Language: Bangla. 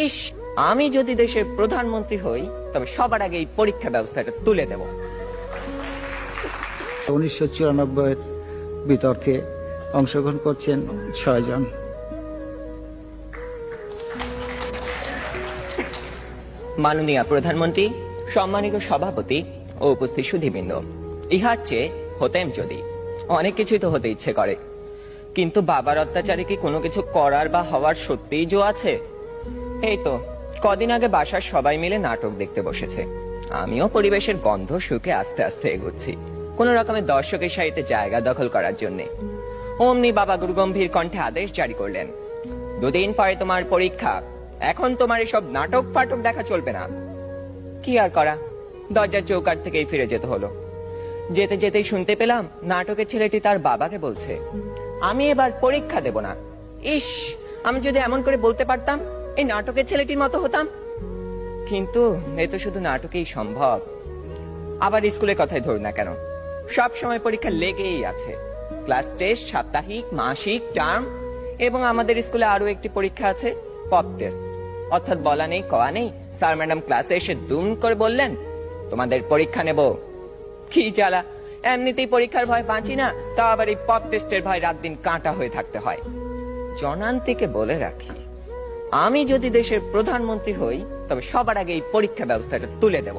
ইস, আমি যদি দেশের প্রধানমন্ত্রী হই তবে সবার আগে এই পরীক্ষা ব্যবস্থাটা তুলে দেব। 1994 বিতর্কে অংশগ্রহণ করছেন 6 জন। মাননীয় প্রধানমন্ত্রী, সম্মানিত সভাপতি ও উপস্থিত সুধীবৃন্দ, ইহার চেয়ে হতেম যদি অনেক কিছুই তো হতে ইচ্ছে করে, কিন্তু বাবার অত্যাচারে কি কোনো কিছু করার বা হওয়ার সত্যিই জো আছে? এই তো কদিন আগে বাসার সবাই মিলে নাটক দেখতে বসেছে, আমিও পরিবেশের গন্ধ শুকে আস্তে আস্তে এগোচ্ছি কোন রকমের দর্শকের সারিতে জায়গা দখল করার জন্য। অমনি বাবা গুরুগম্ভীর কণ্ঠে আদেশ জারি করলেন, 2 দিন পরে তোমার পরীক্ষা, এখন তোমার এসব নাটক ফাটক দেখা চলবে না। কি আর করা, দরজার চৌকাঠ থেকেই ফিরে যেতে হলো। যেতে যেতেই শুনতে পেলাম নাটকের ছেলেটি তার বাবাকে বলছে, আমি এবার পরীক্ষা দেব না। ইস, আমি যদি এমন করে বলতে পারতাম, এই নাটকের ছেলেটির মতো হতাম। কিন্তু এ তো শুধু নাটকেই সম্ভব। আবার স্কুলের কথাই ধরুন না কেন, সব সময় পরীক্ষা লেগেই আছে। ক্লাস টেস্ট, সাপ্তাহিক, মাসিক, টার্ম, এবং আমাদের স্কুলে আরো একটি পরীক্ষা আছে, পপ টেস্ট। অর্থাৎ বলা নেই কওয়া নেই, স্যার ম্যাডাম ক্লাসে এসে দুম করে বললেন, তোমাদের পরীক্ষা নেব। কি জ্বালা, এমনিতেই পরীক্ষার ভয় বাঁচি না, তা আবার এই পপ টেস্টের ভয় রাত দিন কাঁটা হয়ে থাকতে হয়। জনান্তিকে বলে রাখি, আমি যদি দেশের প্রধানমন্ত্রী হই তবে সবার আগে এই পরীক্ষা ব্যবস্থাটা তুলে দেব।